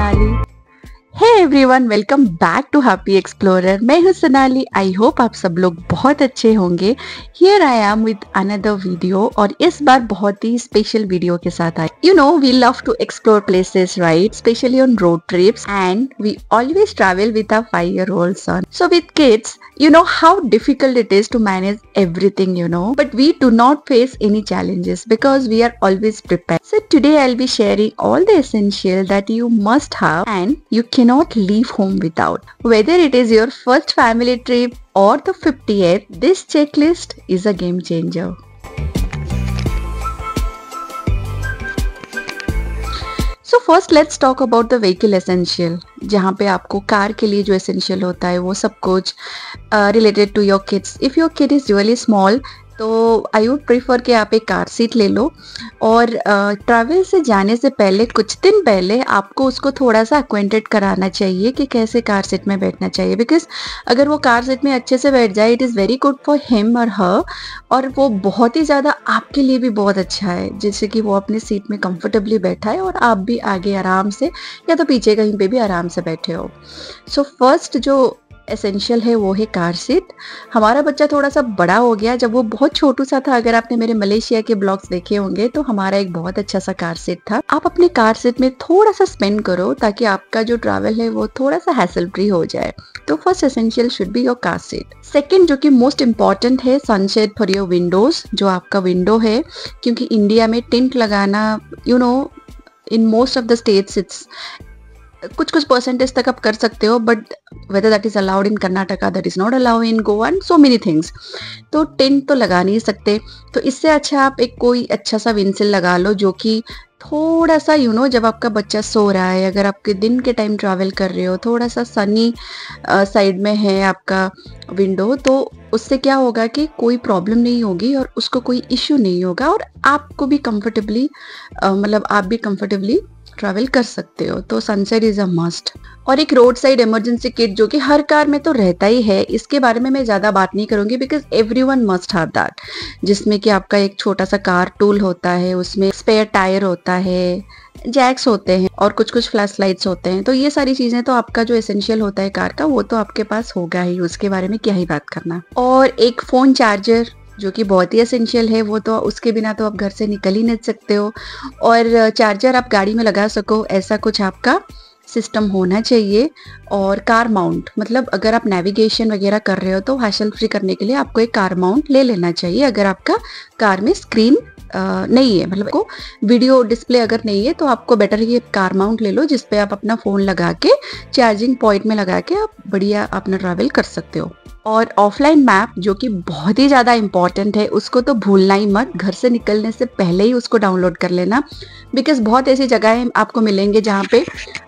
Sonali. Hey everyone, welcome back to Happy Explorer. मैं हूं Sonali. I hope आप सब लोग बहुत अच्छे होंगे। Here I am with another video, और इस बार बहुत ही स्पेशल वीडियो के साथ आई। You know we love to explore places, right? Specially on road trips, and we always travel with a 5-year-old son. So with kids, you know how difficult it is to manage everything, but we do not face any challenges because we are always prepared. So today I'll be sharing all the essential that you must have and you cannot leave home without. Whether it is your first family trip or the 50th, this checklist is a game changer. So first let's talk about the vehicle essential, जहाँ पे आपको car के लिए जो essential होता है वो सब कुछ related to your kids. If your kid is really small, तो आई वुड प्रीफर कि आप एक कार सीट ले लो, और ट्रैवल से जाने से पहले कुछ दिन पहले आपको उसको थोड़ा सा अक्वेंटेड कराना चाहिए कि कैसे कार सीट में बैठना चाहिए। बिकॉज अगर वो कार सीट में अच्छे से बैठ जाए, it is very good for him और हर, और वो बहुत ही ज़्यादा आपके लिए भी बहुत अच्छा है, जिससे कि वो अपनी सीट में कंफर्टेबली बैठा है और आप भी आगे आराम से या तो पीछे कहीं पे भी आराम से बैठे हो। सो फर्स्ट जो एसेंशियल है वो है कार सीट। हमारा बच्चा थोड़ा सा बड़ा हो गया, जब वो बहुत छोटू सा था, अगर आपने मेरे मलेशिया के ब्लॉग्स देखे होंगे तो हमारा एक बहुत अच्छा सा कार सीट था। आप अपने कार सीट में थोड़ा सा स्पेंड करो ताकि आपका जो ट्रैवल है वो थोड़ा सा हैसल फ्री हो जाए। तो first essential should be your car seat. Second जो कि मोस्ट इम्पॉर्टेंट है, सनशेड फॉर योर विंडोज। जो आपका विंडो है, क्योंकि इंडिया में टिंट लगाना in most of the states it's कुछ परसेंटेज तक आप कर सकते हो, but whether that is allowed in Karnataka, that is not allowed in Goa, and so many things. तो टेंट तो लगा नहीं सकते, तो इससे अच्छा आप एक कोई अच्छा सा विंडशील्ड लगा लो, जो कि थोड़ा सा जब आपका बच्चा सो रहा है, अगर आपके दिन के टाइम ट्रैवल कर रहे हो, थोड़ा सा सनी साइड में है आपका विंडो, तो उससे क्या होगा कि कोई प्रॉब्लम नहीं होगी और उसको कोई इश्यू नहीं होगा, और आपको भी कंफर्टेबली आप भी कंफर्टेबली ट्रैवल कर सकते हो। तो सनसेट इज अ मस्ट। और एक रोड साइड इमरजेंसी किट जो कि हर कार में तो रहता ही है, इसके बारे में मैं ज़्यादा बात नहीं करूंगी because everyone must have that, जिसमें कि आपका एक छोटा सा कार टूल होता है, उसमें स्पेयर टायर होता है, जैक्स होते हैं और कुछ फ्लैश लाइट्स होते हैं। तो ये सारी चीज़ें तो आपका जो एसेंशियल होता है कार का, वो तो आपके पास होगा ही, उसके बारे में क्या ही बात करना। और एक फ़ोन चार्जर जो कि बहुत ही एसेंशियल है, वो तो उसके बिना तो आप घर से निकल ही नहीं सकते हो, और चार्जर आप गाड़ी में लगा सको ऐसा कुछ आपका सिस्टम होना चाहिए। और कार माउंट, मतलब अगर आप नेविगेशन वगैरह कर रहे हो तो हैसल फ्री करने के लिए आपको एक कार माउंट ले लेना चाहिए। अगर आपका कार में स्क्रीन नहीं है, मतलब को वीडियो डिस्प्ले अगर नहीं है, तो आपको बेटर ये कार माउंट ले लो, जिसपे आप अपना फ़ोन लगा के चार्जिंग पॉइंट में लगा के आप बढ़िया अपना ट्रैवल कर सकते हो। और ऑफलाइन मैप जो कि बहुत ही ज़्यादा इम्पॉर्टेंट है, उसको तो भूलना ही मत। घर से निकलने से पहले ही उसको डाउनलोड कर लेना, बिकॉज बहुत ऐसी जगहें आपको मिलेंगे जहाँ पे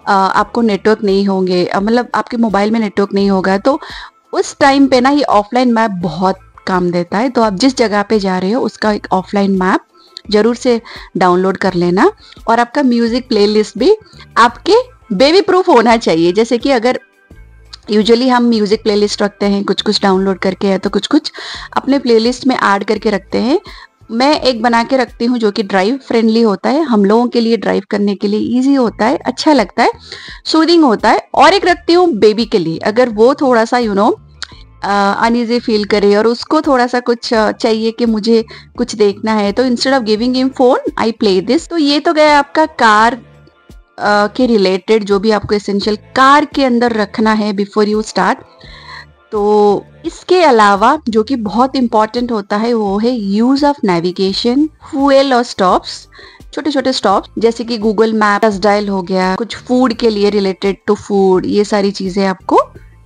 आपको नेटवर्क नहीं होंगे, मतलब आपके मोबाइल में नेटवर्क नहीं होगा, तो उस टाइम पे ना ये ऑफलाइन मैप बहुत काम देता है। तो आप जिस जगह पे जा रहे हो उसका एक ऑफलाइन मैप जरूर से डाउनलोड कर लेना। और आपका म्यूजिक प्लेलिस्ट भी आपके बेबी प्रूफ होना चाहिए। जैसे कि अगर यूजुअली हम म्यूजिक प्लेलिस्ट रखते हैं, कुछ डाउनलोड करके है, तो कुछ अपने प्लेलिस्ट में ऐड करके रखते हैं। मैं एक बना के रखती हूँ जो कि ड्राइव फ्रेंडली होता है, हम लोगों के लिए ड्राइव करने के लिए इजी होता है, अच्छा लगता है, सूदिंग होता है। और एक रखती हूँ बेबी के लिए, अगर वो थोड़ा सा अनईजी फील करे और उसको थोड़ा सा कुछ चाहिए कि मुझे कुछ देखना है, तो instead of giving him phone I play this. तो ये तो गया आपका कार के रिलेटेड, जो भी आपको एसेंशियल कार के अंदर रखना है बिफोर यू स्टार्ट। तो इसके अलावा जो कि बहुत इंपॉर्टेंट होता है वो है यूज ऑफ नेविगेशन, फ्यूल और स्टॉप्स, छोटे स्टॉप्स जैसे कि गूगल मैप, डायल हो गया, कुछ फूड के लिए रिलेटेड टू फूड, ये सारी चीजें आपको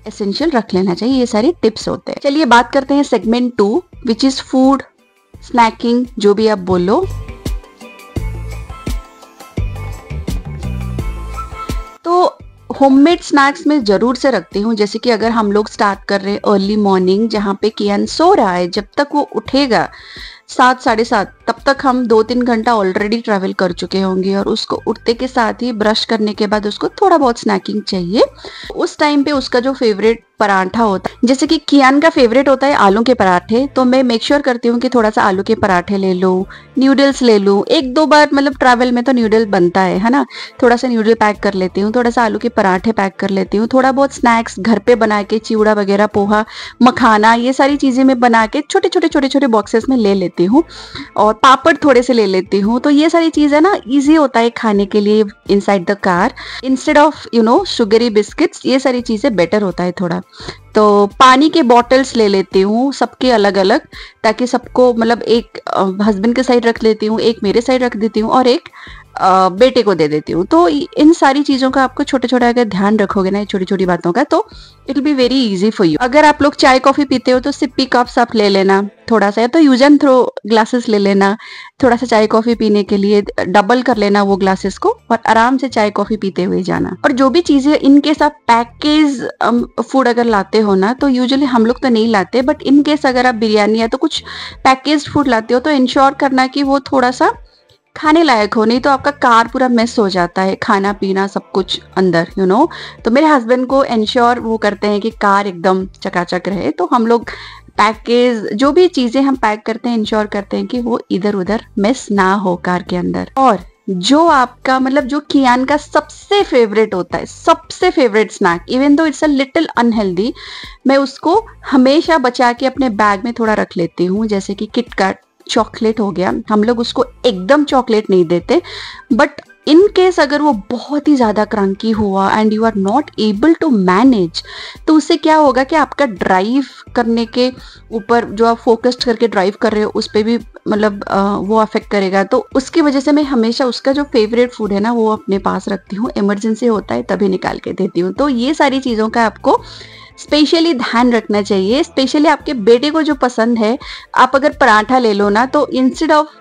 एसेंशियल रख लेना चाहिए। ये सारे टिप्स होते हैं। चलिए बात करते हैं segment 2, which is food, snacking, जो भी आप बोलो। तो होममेड स्नैक्स में जरूर से रखती हूँ, जैसे कि अगर हम लोग स्टार्ट कर रहे हैं अर्ली मॉर्निंग, जहाँ पे कियान सो रहा है, जब तक वो उठेगा 7, 7:30, तब तक हम 2-3 घंटा ऑलरेडी ट्रैवल कर चुके होंगे, और उसको उठते के साथ ही ब्रश करने के बाद उसको थोड़ा बहुत स्नैकिंग चाहिए। उस टाइम पे उसका जो फेवरेट पराठा होता है, जैसे कि कियान का फेवरेट होता है आलू के पराठे, तो मैं मेक श्योर करती हूँ कि थोड़ा सा आलू के पराठे ले लूँ, न्यूडल्स ले लूँ, एक दो बार मतलब ट्रैवल में तो न्यूडल बनता है ना, थोड़ा सा न्यूडल पैक कर लेती हूँ, थोड़ा सा आलू के पराठे पैक कर लेती हूँ, थोड़ा बहुत स्नैक्स घर पे बना के चिवड़ा वगैरह, पोहा, मखाना, ये सारी चीजें मैं बना के छोटे छोटे छोटे छोटे बॉक्सेस में ले लेती हूँ, और पापड़ थोड़े से ले लेती हूँ। तो ये सारी चीजें ना इजी होता है खाने के लिए inside the car, instead of sugary biscuits, ये सारी चीजें बेटर होता है थोड़ा। तो पानी के बॉटल्स ले लेती हूँ सबके अलग अलग, ताकि सबको मतलब एक हस्बैंड के साइड रख लेती हूँ, एक मेरे साइड रख देती हूँ, और एक बेटे को दे देती हूँ। तो इन सारी चीजों का आपको छोटे छोटे अगर ध्यान रखोगे ना, छोटी छोटी बातों का, तो it will be very easy for you. अगर आप लोग चाय कॉफी पीते हो तो सिप्पी कप्स आप ले लेना थोड़ा सा, या तो यूज एंड थ्रो ग्लासेस ले लेना, थोड़ा सा चाय कॉफी पीने के लिए डबल कर लेना वो ग्लासेस को, और आराम से चाय कॉफी पीते हुए जाना। और जो भी चीजें इनकेस आप पैकेज फूड अगर लाते हो ना, तो यूजुअली हम लोग तो नहीं लाते, बट इनकेस अगर आप बिरयानी या तो कुछ पैकेज फूड लाते हो तो इंश्योर करना कि वो थोड़ा सा खाने लायक हो, नहीं तो आपका कार पूरा मिस हो जाता है, खाना पीना सब कुछ अंदर तो मेरे हस्बैंड को इंश्योर वो करते हैं कि कार एकदम चकाचक रहे, तो हम लोग पैकेज जो भी चीजें हम पैक करते हैं इंश्योर करते हैं कि वो इधर उधर मिस ना हो कार के अंदर। और जो आपका मतलब जो कियान का सबसे फेवरेट होता है, सबसे favourite snack, even though it's a little unhealthy, मैं उसको हमेशा बचा के अपने बैग में थोड़ा रख लेती हूँ, जैसे कि किटकैट चॉकलेट हो गया। हम लोग उसको एकदम चॉकलेट नहीं देते, बट इन केस अगर वो बहुत ही ज्यादा क्रंकी हुआ and you are not able to manage, तो उससे क्या होगा कि आपका ड्राइव करने के ऊपर, जो आप फोकस्ड करके ड्राइव कर रहे हो उस पर भी मतलब वो अफेक्ट करेगा। तो उसकी वजह से मैं हमेशा उसका जो फेवरेट फूड है ना वो अपने पास रखती हूँ, इमरजेंसी होता है तभी निकाल के देती हूँ। तो ये सारी चीजों का आपको स्पेशली ध्यान रखना चाहिए, स्पेशली आपके बेटे को जो पसंद है। आप अगर पराठा ले लो ना, तो इंस्टेड ऑफ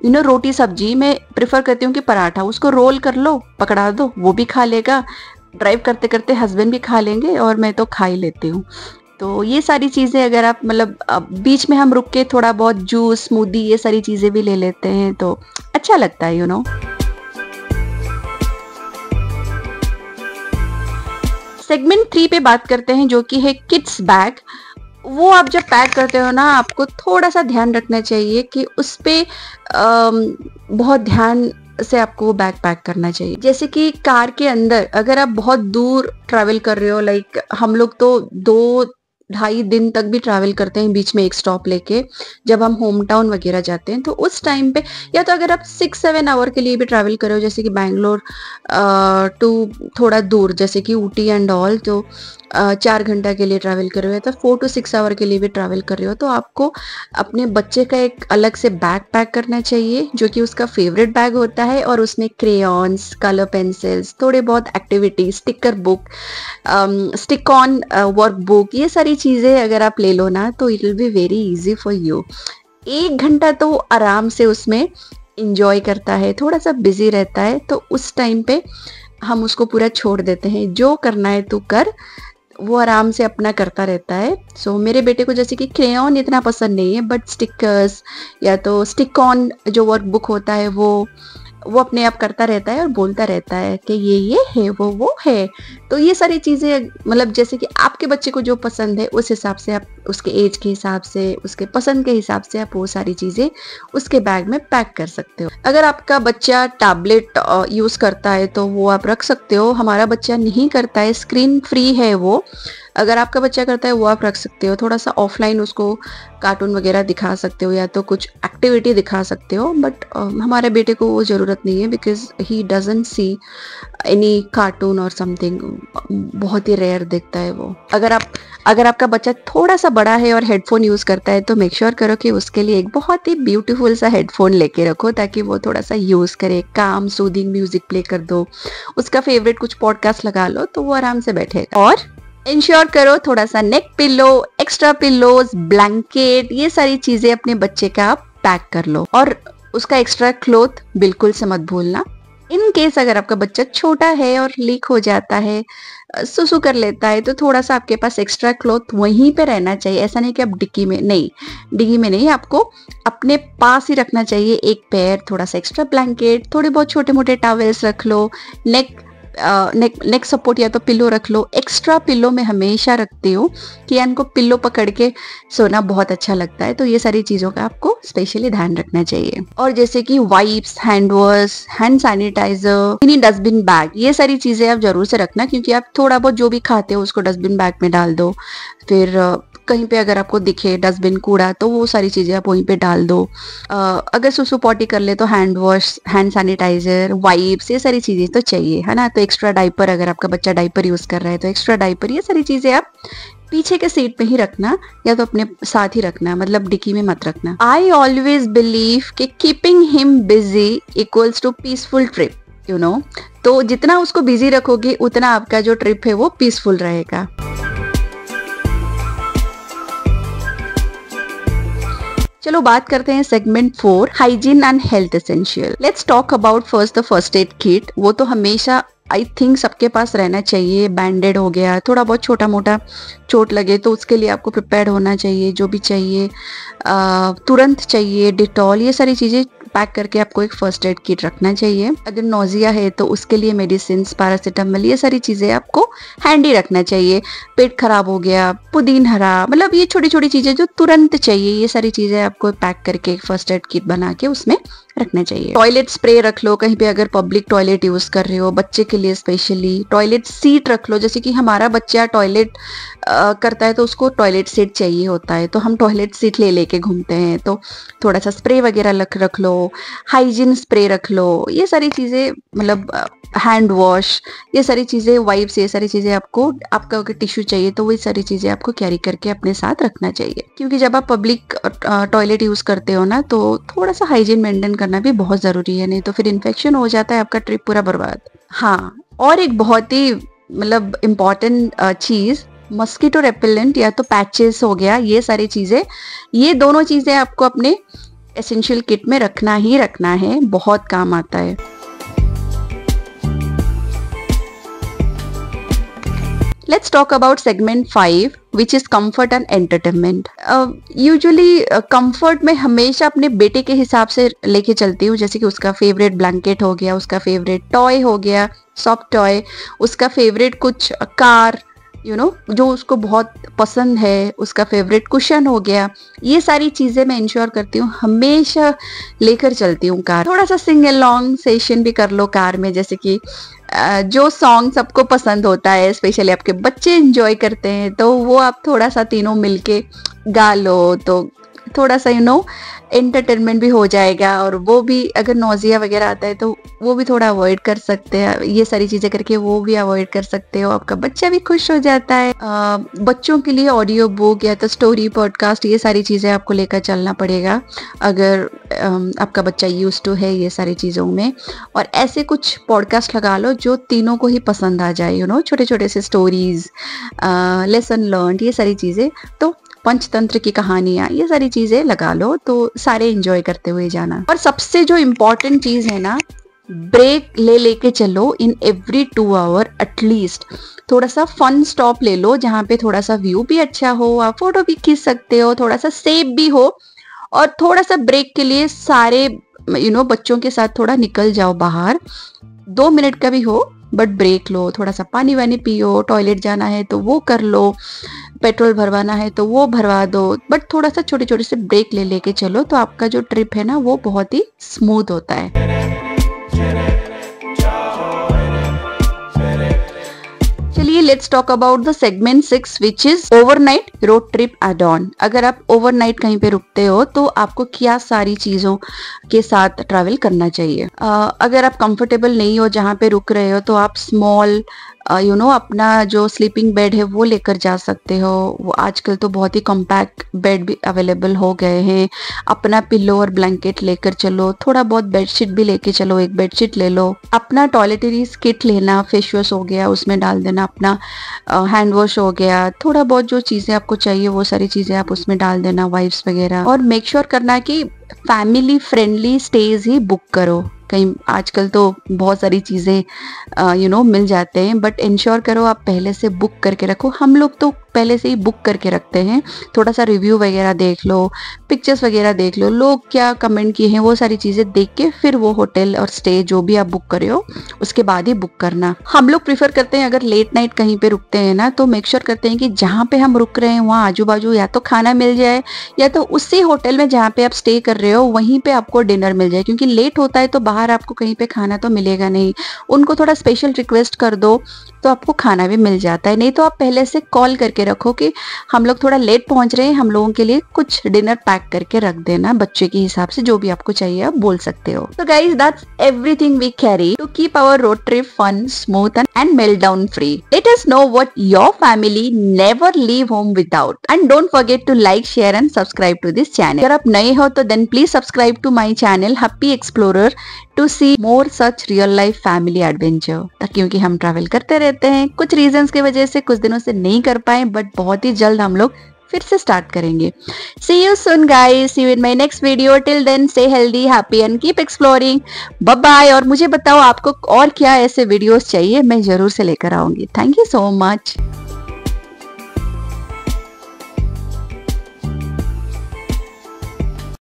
रोटी सब्जी, मैं प्रेफर करती हूँ कि पराठा उसको रोल कर लो, पकड़ा दो, वो भी खा लेगा, ड्राइव करते करते हस्बैंड भी खा लेंगे, और मैं तो खा ही लेती हूँ। तो ये सारी चीजें अगर आप मतलब बीच में हम रुक के थोड़ा बहुत जूस, स्मूदी, ये सारी चीजें भी ले लेते हैं तो अच्छा लगता है सेगमेंट 3 पे बात करते हैं, जो कि है किड्स बैग। वो आप जब पैक करते हो ना, आपको थोड़ा सा ध्यान रखना चाहिए कि उस पे बहुत ध्यान से आपको वो बैग पैक करना चाहिए। जैसे कि कार के अंदर अगर आप बहुत दूर ट्रैवल कर रहे हो, लाइक हम लोग तो 2-2.5 दिन तक भी ट्रैवल करते हैं बीच में एक स्टॉप लेके, जब हम होम टाउन वगैरह जाते हैं, तो उस टाइम पे, या तो अगर आप 6-7 आवर के लिए भी ट्रैवल कर रहे हो, जैसे कि बैंगलोर टू थोड़ा दूर जैसे कि ऊटी एंड ऑल, तो 4 घंटा के लिए ट्रैवल कर रहे हो, तो 4 to 6 आवर के लिए भी ट्रैवल कर रहे हो, तो आपको अपने बच्चे का एक अलग से बैग पैक करना चाहिए, जो कि उसका फेवरेट बैग होता है, और उसमें क्रेयॉन्स, कलर पेंसिल्स, थोड़े बहुत activity, sticker book, stick on work book, ये सारी चीज़ें अगर आप ले लो ना, तो it will be very easy for you. 1 घंटा तो आराम से उसमें इंजॉय करता है, थोड़ा सा बिजी रहता है, तो उस टाइम पे हम उसको पूरा छोड़ देते हैं, जो करना है तू कर, वो आराम से अपना करता रहता है। सो मेरे बेटे को जैसे कि क्रेयॉन इतना पसंद नहीं है, बट स्टिकर्स या तो स्टिक ऑन जो वर्क बुक होता है वो अपने आप करता रहता है और बोलता रहता है कि ये है, वो है। तो ये सारी चीज़ें मतलब जैसे कि आपके बच्चे को जो पसंद है उस हिसाब से आप, उसके एज के हिसाब से, उसके पसंद के हिसाब से आप वो सारी चीज़ें उसके बैग में पैक कर सकते हो। अगर आपका बच्चा टैबलेट यूज़ करता है तो वो आप रख सकते हो। हमारा बच्चा नहीं करता है, स्क्रीन फ्री है वो। अगर आपका बच्चा करता है वो आप रख सकते हो, थोड़ा सा ऑफलाइन उसको कार्टून वगैरह दिखा सकते हो या तो कुछ एक्टिविटी दिखा सकते हो। बट हमारे बेटे को वो ज़रूरत नहीं है, because he doesn't see any cartoon और समथिंग, बहुत ही रेयर देखता है वो। अगर आपका बच्चा थोड़ा सा बड़ा है और हेडफोन यूज़ करता है तो मेक श्योर करो कि उसके लिए एक बहुत ही ब्यूटीफुल सा हेडफोन लेके रखो, ताकि वो थोड़ा सा यूज़ करे। काम सूदिंग म्यूजिक प्ले कर दो, उसका फेवरेट कुछ पॉडकास्ट लगा लो, तो वो आराम से बैठेगा। और इंश्योर करो थोड़ा सा neck pillow, extra pillows, blanket, ये सारी चीजें अपने बच्चे का आप पैक कर लो। और उसका एक्स्ट्रा क्लोथ बिल्कुल से मत भूलना। इन केस अगर आपका बच्चा छोटा है और लीक हो जाता है, सुसु कर लेता है, तो थोड़ा सा आपके पास एक्स्ट्रा क्लोथ वहीं पे रहना चाहिए। ऐसा नहीं कि आप डिग्गी में नहीं, आपको अपने पास ही रखना चाहिए। एक पेयर, थोड़ा सा एक्स्ट्रा ब्लैंकेट, थोड़े बहुत छोटे मोटे टॉवेल्स रख लो, नेक नेक सपोर्ट या तो पिलो रख लो। एक्स्ट्रा पिलो मैं हमेशा रखती हूँ कि यान को पिलो पकड़ के सोना बहुत अच्छा लगता है, तो ये सारी चीज़ों का आपको स्पेशली ध्यान रखना चाहिए। और जैसे कि wipes, hand wash, hand sanitizer, mini dustbin bag, ये सारी चीज़ें आप जरूर से रखना, क्योंकि आप थोड़ा बहुत जो भी खाते हो उसको डस्टबिन बैग में डाल दो। फिर कहीं पे अगर आपको दिखे डस्टबिन कूड़ा तो वो सारी चीज़ें आप वहीं पे डाल दो। अगर सुसु पॉटी कर ले तो hand wash, hand sanitizer, wipes, ये सारी चीज़ें तो चाहिए, है ना। तो एक्स्ट्रा डाइपर, अगर आपका बच्चा डाइपर यूज़ कर रहा है तो एक्स्ट्रा डाइपर, ये सारी चीज़ें आप पीछे के सीट पे ही रखना या तो अपने साथ ही रखना, मतलब डिक्की में मत रखना। आई ऑलवेज बिलीव कि keeping him busy equals to peaceful trip, you know. तो जितना उसको बिजी रखोगे उतना आपका जो ट्रिप है वो पीसफुल रहेगा। चलो बात करते हैं segment 4, hygiene and health essential. Let's talk about first the first aid kit. वो तो हमेशा आई थिंक सबके पास रहना चाहिए। बैंडेड हो गया, थोड़ा बहुत छोटा मोटा चोट लगे तो उसके लिए आपको प्रिपेयर्ड होना चाहिए। जो भी चाहिए तुरंत चाहिए, डिटॉल, ये सारी चीज़ें पैक करके आपको एक फर्स्ट एड किट रखना चाहिए। अगर नोजिया है तो उसके लिए मेडिसिन, पैरासीटामोल, ये सारी चीज़ें आपको हैंडी रखना चाहिए। पेट खराब हो गया, पुदीन हरा, मतलब ये छोटी छोटी चीज़ें जो तुरंत चाहिए, ये सारी चीज़ें आपको पैक करके एक फर्स्ट एड किट बना के उसमें रखना चाहिए। टॉयलेट स्प्रे रख लो कहीं पे, अगर पब्लिक टॉयलेट यूज कर रहे हो बच्चे के लिए स्पेशली। टॉयलेट सीट रख लो, जैसे कि हमारा बच्चा टॉयलेट करता है तो उसको टॉयलेट सीट चाहिए होता है, तो हम टॉयलेट सीट ले लेके घूमते हैं, तो थोड़ा सा स्प्रे वगैरह रख लो। हाइजीन स्प्रे रख लो, ये सारी चीज़ें, मतलब हैंड वॉश, ये सारी चीज़ें, वाइप्स, ये सारी चीज़ें आपको, आपका अगर टिश्यू चाहिए तो वही सारी चीज़ें आपको कैरी करके अपने साथ रखना चाहिए। क्योंकि जब आप पब्लिक टॉयलेट यूज़ करते हो ना, तो थोड़ा सा हाइजीन मेंटेन करना भी बहुत ज़रूरी है, नहीं तो फिर इन्फेक्शन हो जाता है, आपका ट्रिप पूरा बर्बाद। हाँ, और एक बहुत ही मतलब इम्पॉर्टेंट चीज़, मस्कीटो रेपेलेंट या तो पैचेस हो गया, ये सारी चीज़ें, ये दोनों चीज़ें आपको अपने एसेंशियल किट में रखना ही रखना है, बहुत काम आता है। Let's talk about segment 5, which is comfort and entertainment. Usually comfort में हमेशा अपने बेटे के हिसाब से लेके चलती हूँ, जैसे कि उसका फेवरेट ब्लैंकेट हो गया, उसका फेवरेट टॉय हो गया, सॉफ्ट टॉय, उसका फेवरेट कुछ कार, यू नो, जो उसको बहुत पसंद है, उसका फेवरेट कुशन हो गया। ये सारी चीज़ें मैं इंश्योर करती हूँ, हमेशा लेकर चलती हूँ कार। थोड़ा सा सिंग अलोंग सेशन भी कर लो कार में, जैसे कि जो सॉन्ग सबको पसंद होता है, स्पेशली आपके बच्चे एंजॉय करते हैं, तो वो आप थोड़ा सा तीनों मिलके गा लो, तो थोड़ा सा यू नो एंटरटेनमेंट भी हो जाएगा। और वो भी अगर नोजिया वगैरह आता है तो वो भी थोड़ा अवॉइड कर सकते हैं, ये सारी चीज़ें करके वो भी अवॉइड कर सकते हो, आपका बच्चा भी खुश हो जाता है। बच्चों के लिए ऑडियो बुक या तो स्टोरी, पॉडकास्ट, ये सारी चीज़ें आपको लेकर चलना पड़ेगा अगर आपका बच्चा यूज टू है ये सारी चीज़ों में। और ऐसे कुछ पॉडकास्ट लगा लो जो तीनों को ही पसंद आ जाए, यू नो, छोटे छोटे से स्टोरीज, लेसन लर्न, ये सारी चीज़ें, तो पंचतंत्र की कहानियां, ये सारी चीजें लगा लो, तो सारे एंजॉय करते हुए जाना। और सबसे जो इम्पोर्टेंट चीज है ना, ब्रेक ले लेके चलो इन एवरी 2 आवर एटलीस्ट। थोड़ा सा फन स्टॉप ले लो जहाँ पे थोड़ा सा व्यू भी अच्छा हो, आप फोटो भी खींच सकते हो, थोड़ा सा सेफ भी हो, और थोड़ा सा ब्रेक के लिए सारे यू नो बच्चों के साथ थोड़ा निकल जाओ बाहर, 2 मिनट का भी हो, बट ब्रेक लो, थोड़ा सा पानी वानी पियो, टॉयलेट जाना है तो वो कर लो, पेट्रोल भरवाना है तो वो भरवा दो, बट थोड़ा सा छोटे छोटे से ब्रेक ले लेके चलो, तो आपका जो ट्रिप है ना वो बहुत ही स्मूथ होता है। चलिए let's talk about the segment 6, which is overnight road trip add on. अगर आप ओवरनाइट कहीं पे रुकते हो तो आपको क्या सारी चीजों के साथ ट्रैवल करना चाहिए। अगर आप कंफर्टेबल नहीं हो जहाँ पे रुक रहे हो तो आप स्मॉल यू नो अपना जो स्लीपिंग बेड है वो लेकर जा सकते हो। वो आजकल तो बहुत ही कॉम्पैक्ट बेड भी अवेलेबल हो गए हैं। अपना पिलो और ब्लैंकेट लेकर चलो, थोड़ा बहुत बेडशीट भी लेके चलो, एक बेडशीट ले लो, अपना टॉयलेटरीज किट लेना, फेस वॉश हो गया उसमें डाल देना, अपना हैंड वॉश हो गया, थोड़ा बहुत जो चीज़ें आपको चाहिए वो सारी चीज़ें आप उसमें डाल देना, वाइप्स वगैरह। और मेक श्योर करना कि फैमिली फ्रेंडली स्टेज ही बुक करो। कहीं आजकल तो बहुत सारी चीज़ें यू नो मिल जाते हैं, बट इंश्योर करो आप पहले से बुक करके रखो। हम लोग तो पहले से ही बुक करके रखते हैं। थोड़ा सा रिव्यू वगैरह देख लो, पिक्चर्स वगैरह देख लो, लोग क्या कमेंट किए हैं, वो सारी चीज़ें देख के फिर वो होटल और स्टे जो भी आप बुक करे हो उसके बाद ही बुक करना। हम लोग प्रीफर करते हैं अगर लेट नाइट कहीं पे रुकते हैं ना, तो मेक श्योर करते हैं कि जहाँ पे हम रुक रहे हैं वहाँ आजू बाजू या तो खाना मिल जाए, या तो उसी होटल में जहाँ पे आप स्टे कर रहे हो वहीं पे आपको डिनर मिल जाए, क्योंकि लेट होता है तो बाहर आपको कहीं पे खाना तो मिलेगा नहीं। उनको थोड़ा स्पेशल रिक्वेस्ट कर दो तो आपको खाना भी मिल जाता है। नहीं तो आप पहले से कॉल करके रखो कि हम लोग थोड़ा लेट पहुंच रहे हैं, हम लोगों के लिए कुछ डिनर पैक करके रख देना, बच्चे के हिसाब से जो भी आपको चाहिए आप बोल सकते हो। तो guys that's everything we carry to keep our road trip fun, smooth and meltdown free. Let us know what your family never leave home without, and don't forget to like, share and subscribe to this channel. अगर आप नए हो तो then please subscribe to my channel Happy Explorer to see more such real life family adventure. क्योंकि हम travel करते रहते हैं, कुछ रीजंस की वजह से कुछ दिनों से नहीं कर पाए, बट बहुत ही जल्द हम लोग फिर से स्टार्ट करेंगे। See you soon guys, see you in my next video. Till then stay healthy, happy and keep exploring. Bye bye। और मुझे बताओ आपको और क्या ऐसे वीडियोस चाहिए, मैं जरूर से लेकर आऊंगी। Thank you so much.